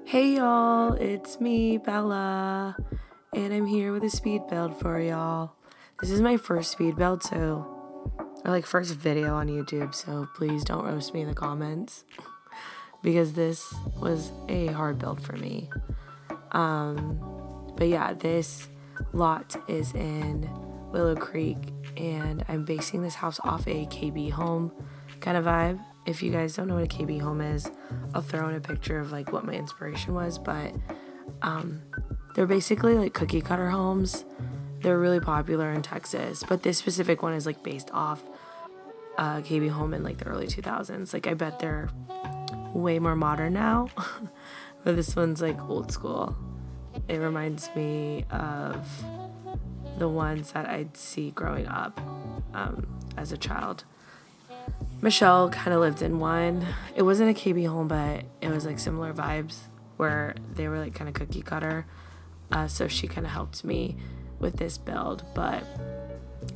Hey y'all, it's me, Bella, and I'm here with a speed build for y'all. This is my first speed build, first video on YouTube, so please don't roast me in the comments because this was a hard build for me. But yeah, this lot is in Willow Creek, and I'm basing this house off a KB home kind of vibe. If you guys don't know what a KB home is, I'll throw in a picture of like what my inspiration was, but they're basically like cookie cutter homes. They're really popular in Texas, but this specific one is like based off KB home in like the early 2000s. Like I bet they're way more modern now, but this one's like old school. It reminds me of the ones that I'd see growing up as a child. Michelle kind of lived in one. It wasn't a KB home, but it was like similar vibes where they were like kind of cookie cutter. So she kind of helped me with this build, but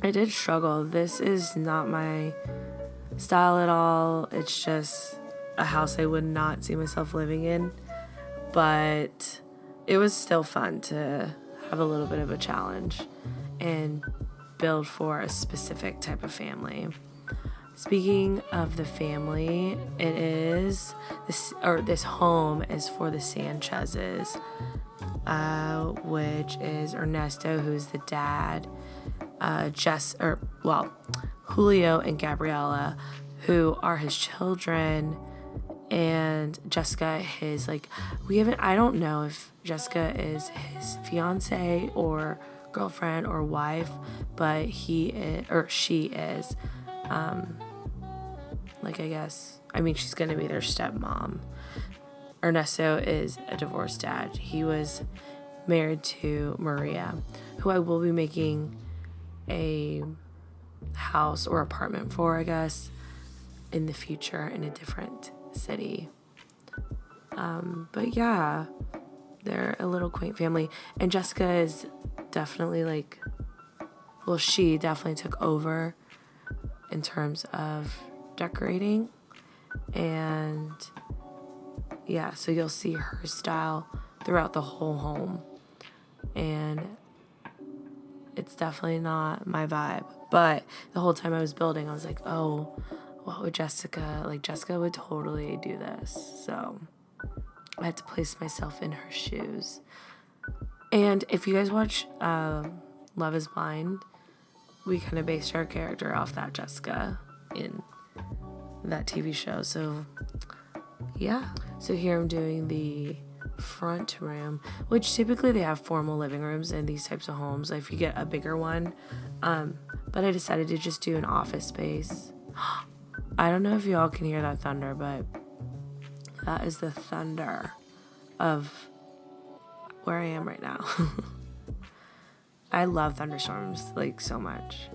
I did struggle. This is not my style at all. It's just a house I would not see myself living in, but it was still fun to have a little bit of a challenge and build for a specific type of family. Speaking of the family, this home is for the Sanchez's, which is Ernesto, who's the dad, Julio and Gabriela, who are his children, and Jessica, I don't know if Jessica is his fiance or girlfriend or wife, but she is. She's gonna be their stepmom. Ernesto is a divorced dad. He was married to Maria, who I will be making a house or apartment for, I guess, in the future in a different city. But yeah, they're a little quaint family. And Jessica is definitely she definitely took over in terms of decorating. And yeah, so you'll see her style throughout the whole home. And it's definitely not my vibe. But the whole time I was building, I was like, oh, what would Jessica would totally do this. So I had to place myself in her shoes. And if you guys watch Love is Blind, we kind of based our character off that Jessica in that TV show. So yeah. So here I'm doing the front room, which typically they have formal living rooms in these types of homes if you get a bigger one. But I decided to just do an office space. I don't know if y'all can hear that thunder, but that is the thunder of where I am right now. I love thunderstorms, so much.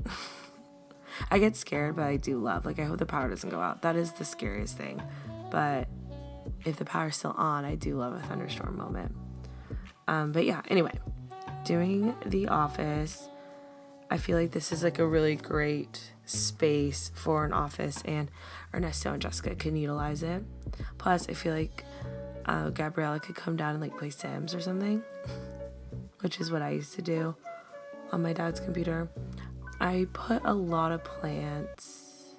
I get scared, but I do love, I hope the power doesn't go out. That is the scariest thing. But if the power's still on, I do love a thunderstorm moment. But yeah, anyway, doing the office, I feel like this is a really great space for an office, and Ernesto and Jessica can utilize it. Plus, I feel like Gabriella could come down and play Sims or something, which is what I used to do on my dad's computer. I put a lot of plants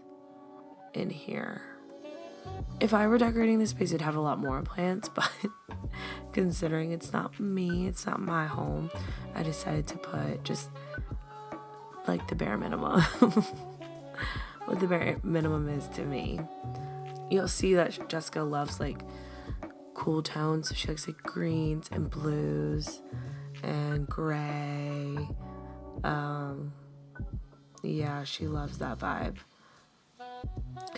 in here. If I were decorating this space, I'd have a lot more plants, but considering it's not me, it's not my home, I decided to put just the bare minimum. What the bare minimum is to me. You'll see that Jessica loves cool tones. So she likes greens and blues and gray. Yeah, she loves that vibe.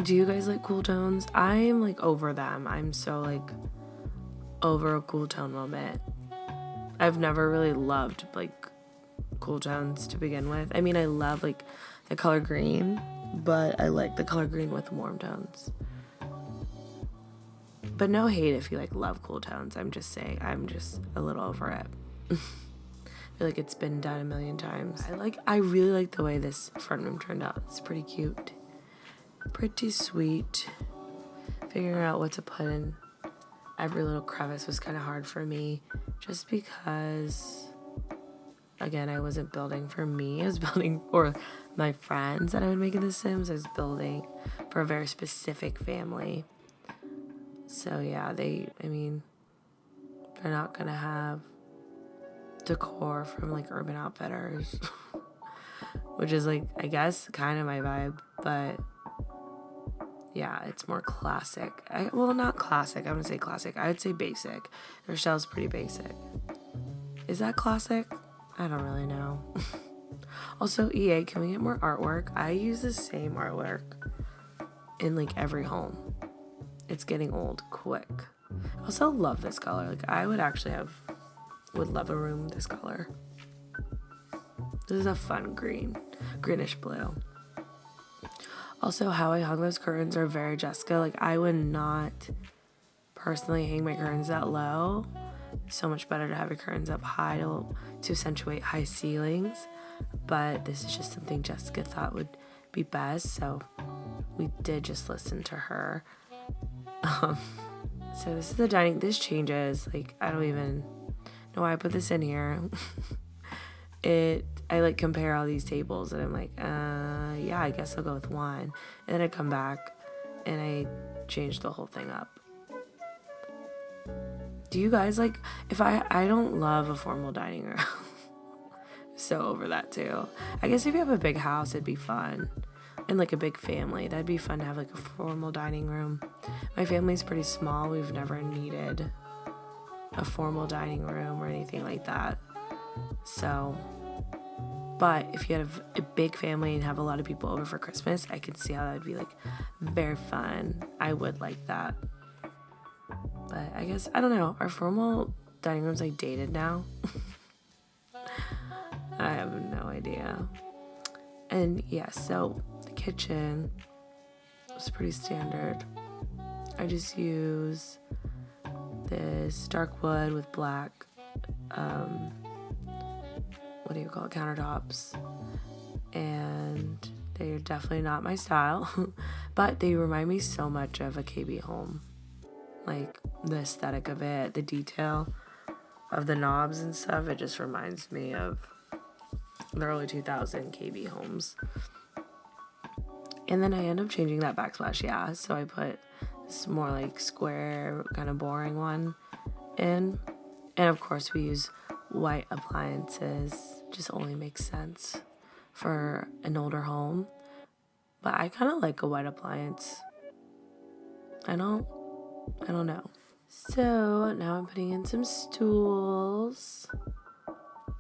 Do you guys like cool tones? I'm over them. I'm so over a cool tone moment. I've never really loved cool tones to begin with. I mean, I love the color green, but I like the color green with warm tones. But no hate if you love cool tones. I'm just saying, I'm just a little over it. I feel like it's been done a million times. I really like the way this front room turned out. It's pretty cute. Pretty sweet. Figuring out what to put in every little crevice was kind of hard for me just because, again, I wasn't building for me. I was building for my friends that I would make in The Sims. I was building for a very specific family. So yeah, they're not gonna have decor from like Urban Outfitters, which is like, I guess, kind of my vibe, but yeah, it's more classic. Not classic. I wouldn't say classic. I would say basic. Their style's pretty basic. Is that classic? I don't really know. Also, EA, can we get more artwork? I use the same artwork in like every home. It's getting old quick. I also love this color. Like, I would love a room this color. This is a fun greenish blue. Also, how I hung those curtains are very Jessica. Like, I would not personally hang my curtains that low. It's so much better to have your curtains up high to accentuate high ceilings. But this is just something Jessica thought would be best, so we did just listen to her. So this is the dining. This changes. Like, I don't even know why I put this in here. I like compare all these tables and I'm like, yeah, I guess I'll go with one. And then I come back and I change the whole thing up. Do you guys like, I don't love a formal dining room. So over that too. I guess if you have a big house, it'd be fun. And like a big family, that'd be fun to have like a formal dining room. My family's pretty small. We've never needed a formal dining room or anything like that. So, but if you have a big family and have a lot of people over for Christmas, I can see how that would be like very fun. I would like that. But I guess, I don't know, are formal dining rooms like dated now? I have no idea. And yeah, so the kitchen was pretty standard. I just use this dark wood with black, countertops. And they're definitely not my style, but they remind me so much of a KB home. Like, the aesthetic of it, the detail of the knobs and stuff, it just reminds me of the early 2000 KB homes. And then I end up changing that backsplash, yeah. So I put this more like square, kind of boring one in. And of course we use white appliances. Just only makes sense for an older home. But I kind of like a white appliance. I don't know. So now I'm putting in some stools.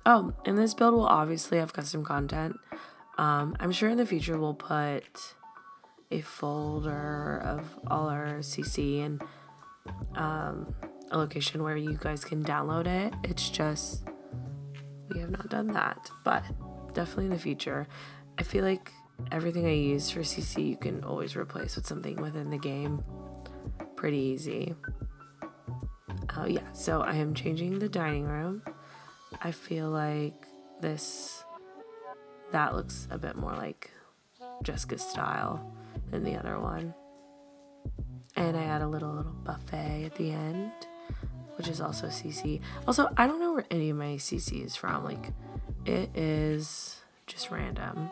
Oh, and this build will obviously have custom content. I'm sure in the future we'll put a folder of all our CC and a location where you guys can download it. It's just we have not done that, but definitely in the future. I feel like everything I use for CC you can always replace with something within the game. Pretty easy. Yeah, so I am changing the dining room. I feel like that looks a bit more like Jessica's style than the other one. And I add a little buffet at the end, which is also CC. Also, I don't know where any of my CC is from. Like, it is just random.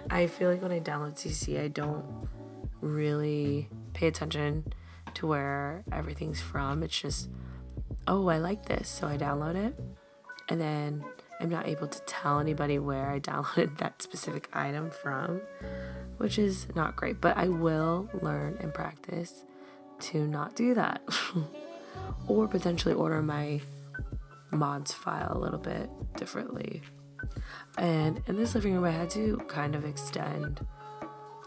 I feel like when I download CC, I don't really pay attention to where everything's from. It's just, oh, I like this, so I download it. And then I'm not able to tell anybody where I downloaded that specific item from, which is not great. But I will learn and practice to not do that. Or potentially order my mods file a little bit differently. And in this living room, I had to kind of extend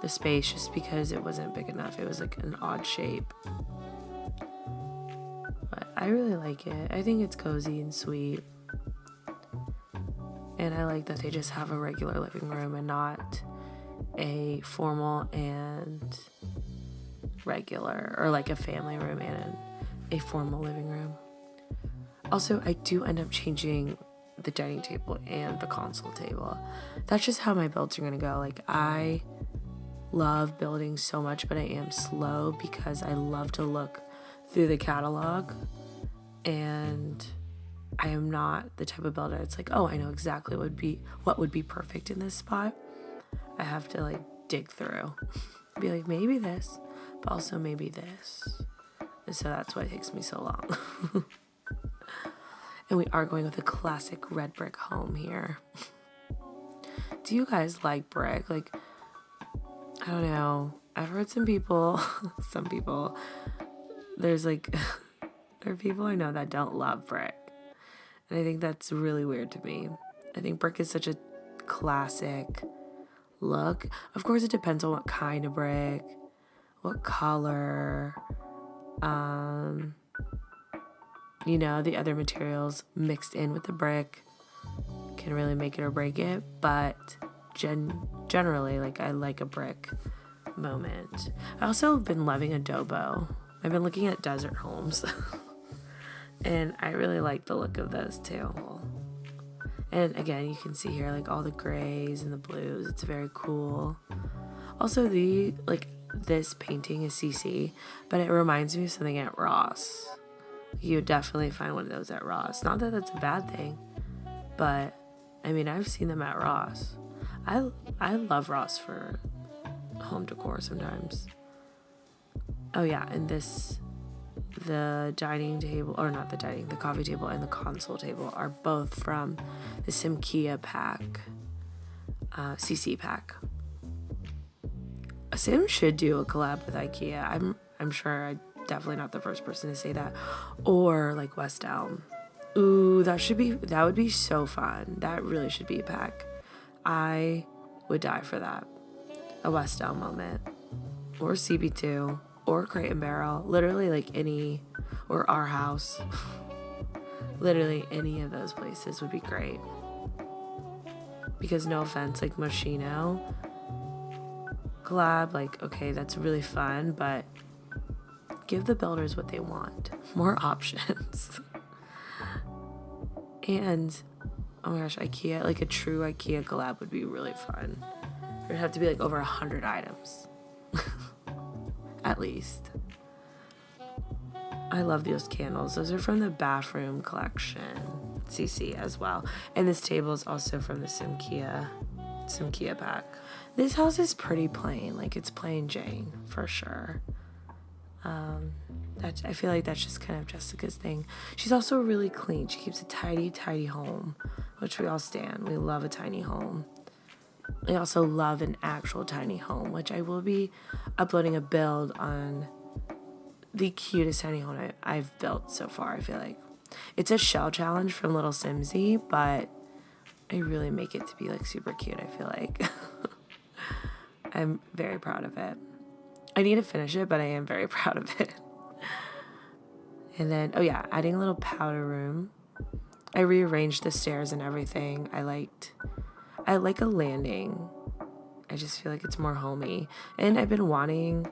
the space just because it wasn't big enough. It was like an odd shape. But I really like it. I think it's cozy and sweet. And I like that they just have a regular living room and not a formal and regular, or like a family room and a formal living room. Also, I do end up changing the dining table and the console table. That's just how my builds are gonna go. Like, I love building so much, but I am slow because I love to look through the catalog, and I am not the type of builder. It's like, oh, I know exactly what would be perfect in this spot. I have to like dig through, be like, maybe this, but also maybe this. And so that's why it takes me so long. And we are going with a classic red brick home here. Do you guys like brick? Like, I don't know. I've heard some people, there's like, there are people I know that don't love brick. And I think that's really weird to me. I think brick is such a classic look. Of course, it depends on what kind of brick, what color, the other materials mixed in with the brick can really make it or break it. But generally, like, I like a brick moment. I also have been loving adobo. I've been looking at desert homes. And I really like the look of those too. And again, you can see here like all the grays and the blues. It's very cool. Also, this painting is CC, but it reminds me of something at Ross. You would definitely find one of those at Ross. Not that that's a bad thing, but I mean, I've seen them at Ross. I love Ross for home decor sometimes. Oh yeah, and the coffee table and the console table are both from the Simkia pack, CC pack. Sim should do a collab with IKEA. I'm sure I'm definitely not the first person to say that. Or like West Elm. Ooh, that would be so fun. That really should be a pack. I would die for that. A West Elm moment. Or CB2. Or Crate and Barrel. Literally like any, or Our House. Literally any of those places would be great. Because no offense, like Moschino collab, like, okay, that's really fun, but give the builders what they want. More options. And, oh my gosh, IKEA, like a true IKEA collab would be really fun. There'd have to be like over 100 items. At least. I love those candles. Those are from the bathroom collection, CC as well. And this table is also from the Simkia pack. This house is pretty plain. Like, it's plain Jane for sure. I feel like that's just kind of Jessica's thing. She's also really clean. She keeps a tidy home, which we all stand. We love a tiny home. I also love an actual tiny home, which I will be uploading a build on the cutest tiny home I've built so far. I feel like it's a shell challenge from Little Simsy, but I really make it to be like super cute. I feel like I'm very proud of it. I need to finish it, but I am very proud of it. And then, oh yeah, adding a little powder room. I rearranged the stairs and everything. I like a landing. I just feel like it's more homey. And I've been wanting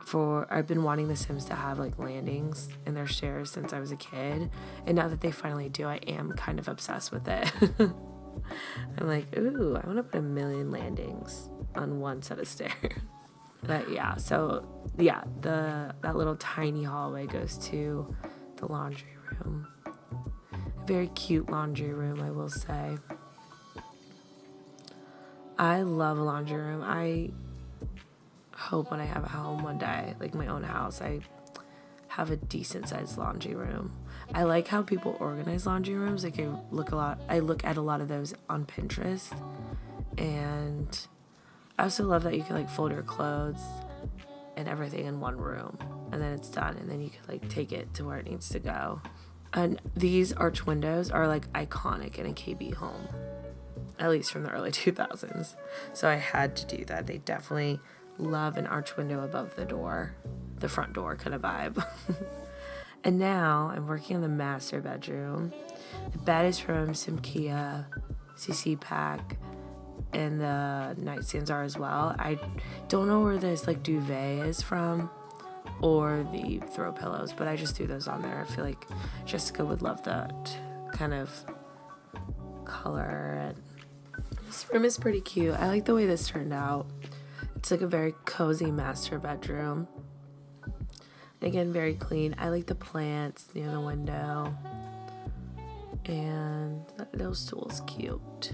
the Sims to have like landings in their stairs since I was a kid. And now that they finally do, I am kind of obsessed with it. I'm like, ooh, I want to put 1 million landings on one set of stairs. But yeah, so yeah, that little tiny hallway goes to the laundry room. A very cute laundry room, I will say. I love a laundry room. I hope when I have a home one day, like my own house, I have a decent sized laundry room. I like how people organize laundry rooms. Like I look at a lot of those on Pinterest, and I also love that you can like fold your clothes and everything in one room, and then it's done, and then you can like take it to where it needs to go. And these arch windows are like iconic in a KB home, at least from the early 2000s. So I had to do that. They definitely love an arch window above the door, the front door kind of vibe. And now I'm working on the master bedroom. The bed is from Simkia CC pack, and the nightstands are as well. I don't know where this like duvet is from or the throw pillows, but I just threw those on there. I feel like Jessica would love that kind of color. And this room is pretty cute. I like the way this turned out. It's like a very cozy master bedroom. Again, very clean. I like the plants near the window. And that little stool's cute.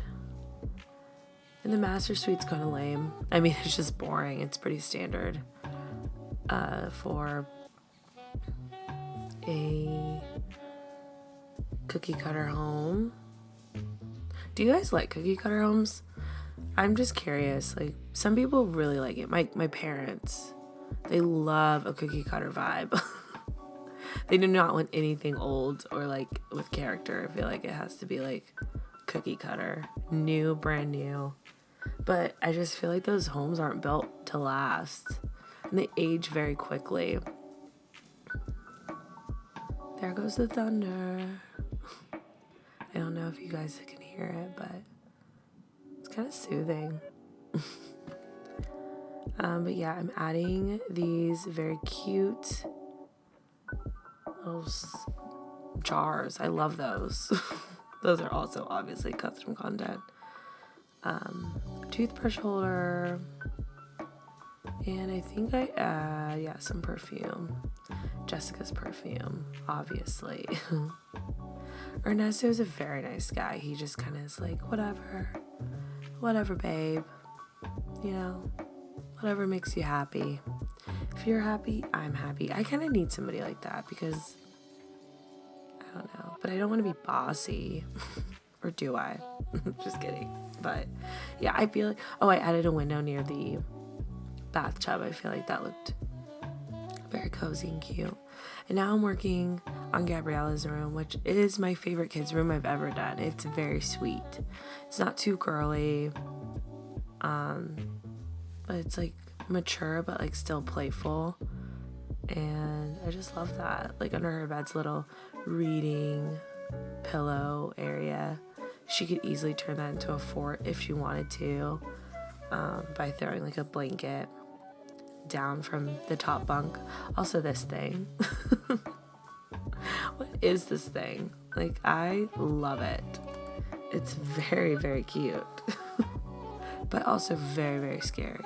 And the master suite's kind of lame. I mean, it's just boring. It's pretty standard for a cookie cutter home. Do you guys like cookie cutter homes? I'm just curious. Like, some people really like it. My parents, they love a cookie cutter vibe. They do not want anything old or like with character. I feel like it has to be like cookie cutter, new, brand new. But I just feel like those homes aren't built to last, and they age very quickly. There goes the thunder. I don't know if you guys can hear it, but it's kind of soothing. But yeah, I'm adding these very cute little jars. I love those. Those are also obviously custom content. Toothbrush holder. And I think I add, some perfume. Jessica's perfume, obviously. Ernesto's a very nice guy. He just kind of is like, whatever, babe. You know, whatever makes you happy. If you're happy, I'm happy. I kind of need somebody like that because, I don't know, but I don't want to be bossy. Or do I? Just kidding. But yeah, I feel like, I added a window near the bathtub. I feel like that looked very cozy and cute. And now I'm working on Gabriella's room, which is my favorite kids' room I've ever done. It's very sweet. It's not too girly, but it's like mature, but like still playful. And I just love that. Like under her bed's little reading pillow area. She could easily turn that into a fort if she wanted to, by throwing like a blanket down from the top bunk. Also this thing. What is this thing? Like, I love it. It's very, very cute. But also very, very scary.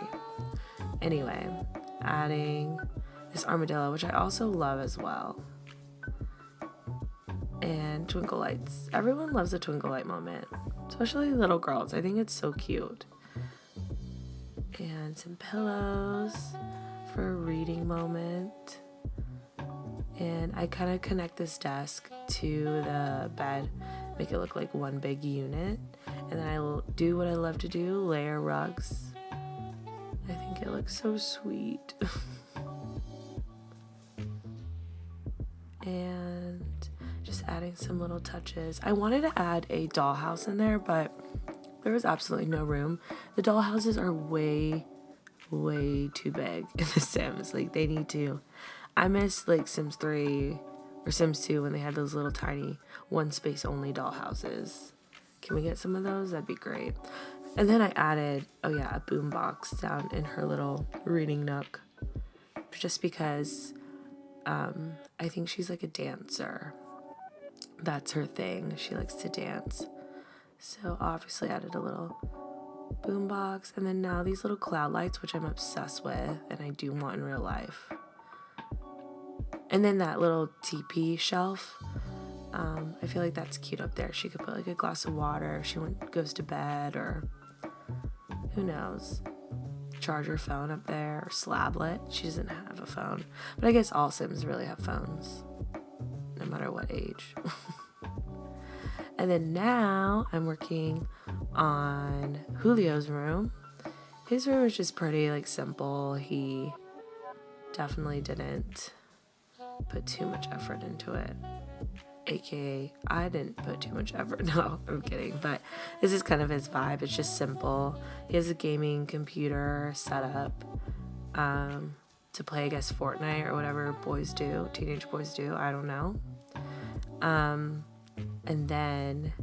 Anyway, adding this armadillo, which I also love as well. And twinkle lights. Everyone loves a twinkle light moment, especially little girls. I think it's so cute. And some pillows for a reading moment. And I kind of connect this desk to the bed, make it look like one big unit. And then I do what I love to do, layer rugs. I think it looks so sweet. And just adding some little touches. I wanted to add a dollhouse in there, but there was absolutely no room. The dollhouses are way, way too big in The Sims. Like, they need to. I miss like Sims 3 or Sims 2 when they had those little tiny one space only dollhouses. Can we get some of those? That'd be great. And then I added, a boombox down in her little reading nook. Just because I think she's like a dancer. That's her thing. She likes to dance. So obviously added a little boombox. And then now these little cloud lights, which I'm obsessed with and I do want in real life. And then that little teepee shelf. I feel like that's cute up there. She could put like a glass of water if she goes to bed, or who knows, charge her phone up there, or slablet. She doesn't have a phone. But I guess all Sims really have phones, no matter what age. And then now I'm working on Julio's room. His room is just pretty like simple. He definitely didn't put too much effort into it. AKA, I didn't put too much effort. No, I'm kidding. But this is kind of his vibe. It's just simple. He has a gaming computer set up to play, I guess, Fortnite or whatever boys do, teenage boys do. I don't know. And then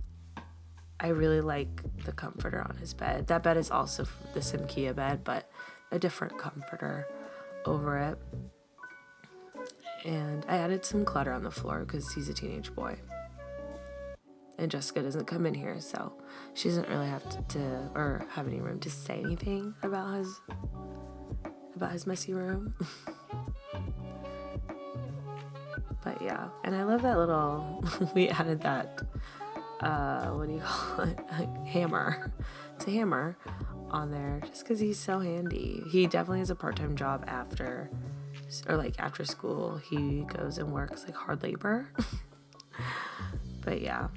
I really like the comforter on his bed. That bed is also the Simkia bed, but a different comforter over it. And I added some clutter on the floor because he's a teenage boy. And Jessica doesn't come in here, so she doesn't really have or have any room to say anything about his messy room. But yeah, and I love that little, we added that, what do you call it? Hammer. It's a hammer on there just because he's so handy. He definitely has a part-time job after school. He goes and works like hard labor. But yeah,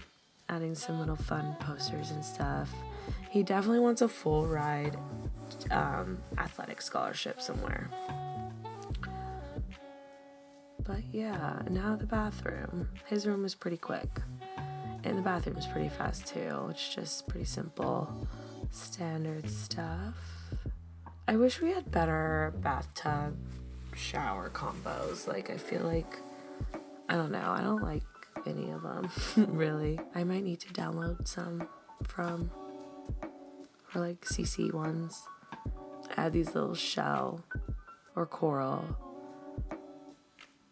adding some little fun posters and stuff. He definitely wants a full ride athletic scholarship somewhere. But yeah, now the bathroom. His room is pretty quick. And the bathroom is pretty fast too. It's just pretty simple, standard stuff. I wish we had better bathtub shower combos. Like, I feel like, I don't know, I don't like any of them, really. I might need to download some or like CC ones. Add these little shell or coral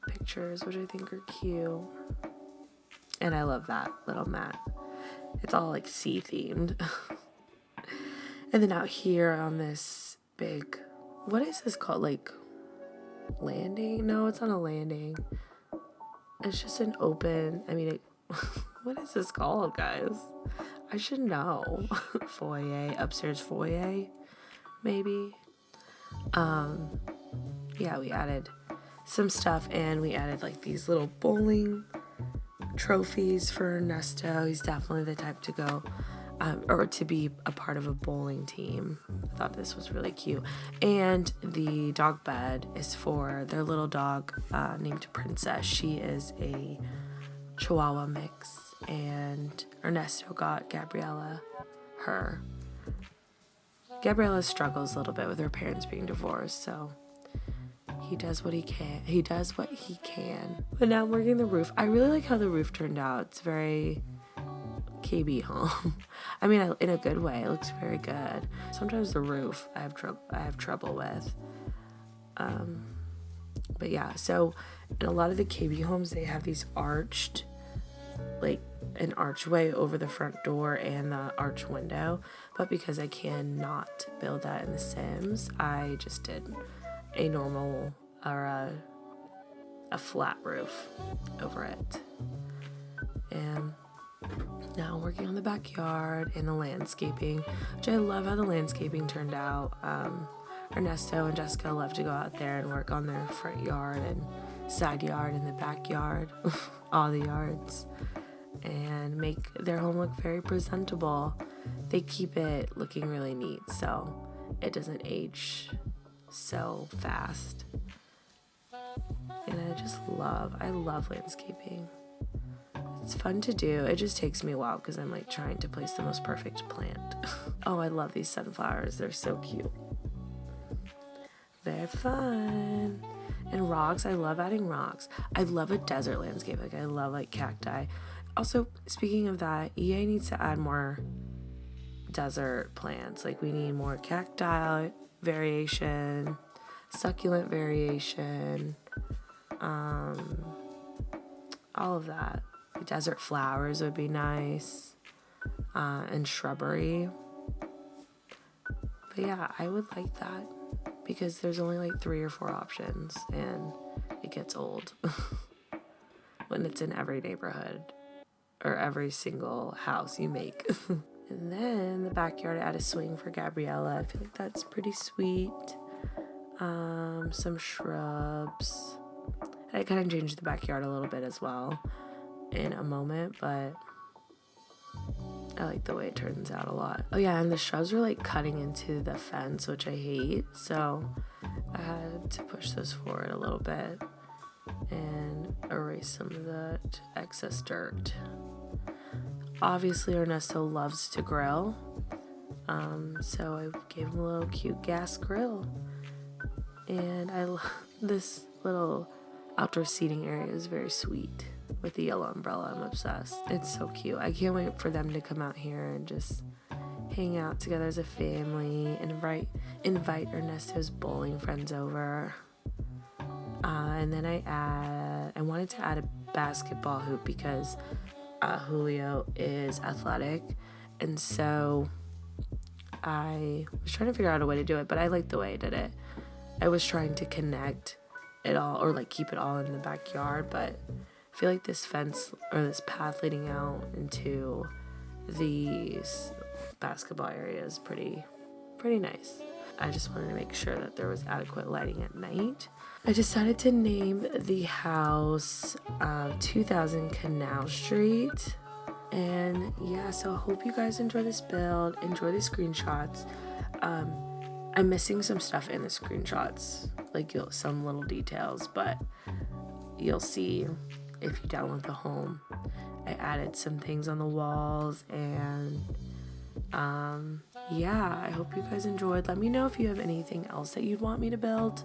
pictures, which I think are cute. And I love that little mat. It's all like sea themed. And then out here on this big, what is this called? Like landing? No, it's not a landing. It's just an open, what is this called, guys? I should know. Foyer, upstairs foyer, maybe. Yeah, we added some stuff, and we added like these little bowling trophies for Ernesto. He's definitely the type to go or to be a part of a bowling team. I thought this was really cute. And the dog bed is for their little dog named Princess. She is a Chihuahua mix, and Ernesto got Gabriella her. Gabriella struggles a little bit with her parents being divorced, so he does what he can. But now I'm working the roof. I really like how the roof turned out. It's very KB home. In a good way. It looks very good. Sometimes the roof I have trouble with. But yeah, so in a lot of the KB homes, they have these arched, like an archway over the front door and the arch window. But because I cannot build that in The Sims, I just did a normal or a flat roof over it. And now I'm working on the backyard and the landscaping, which I love how the landscaping turned out. Ernesto and Jessica love to go out there and work on their front yard and side yard and the backyard, all the yards, and make their home look very presentable. They keep it looking really neat so it doesn't age so fast. And I love landscaping. It's fun to do. It just takes me a while because I'm like trying to place the most perfect plant. Oh, I love these sunflowers. They're so cute. Very fun. And rocks. I love adding rocks. I love a desert landscape. Like, I love like cacti. Also, speaking of that, EA needs to add more desert plants. Like, we need more cacti variation, succulent variation, all of that. Desert flowers would be nice, and shrubbery. But yeah, I would like that because there's only like 3 or 4 options, and it gets old when it's in every neighborhood or every single house you make. And then the backyard, I add a swing for Gabriella. I feel like that's pretty sweet. Some shrubs. I kind of changed the backyard a little bit as well in a moment, but I like the way it turns out a lot. Oh yeah, and the shrubs were like cutting into the fence, which I hate, so I had to push those forward a little bit and erase some of the excess dirt. Obviously Ernesto loves to grill, so I gave him a little cute gas grill, and I love this little outdoor seating area is very sweet. With the yellow umbrella, I'm obsessed. It's so cute. I can't wait for them to come out here and just hang out together as a family and invite Ernesto's bowling friends over. And then I wanted to add a basketball hoop because Julio is athletic, and so I was trying to figure out a way to do it, but I liked the way I did it. I was trying to connect it all, or like keep it all in the backyard, but I feel like this fence or this path leading out into these basketball area is pretty nice. I just wanted to make sure that there was adequate lighting at night. I decided to name the house 2000 Canal Street. And yeah, so I hope you guys enjoy this build, enjoy the screenshots. I'm missing some stuff in the screenshots, like some little details, but you'll see if you download the home. I added some things on the walls, and yeah, I hope you guys enjoyed. Let me know if you have anything else that you'd want me to build,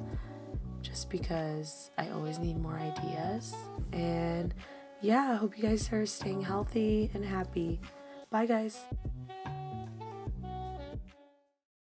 just because I always need more ideas. And yeah, I hope you guys are staying healthy and happy. Bye, guys.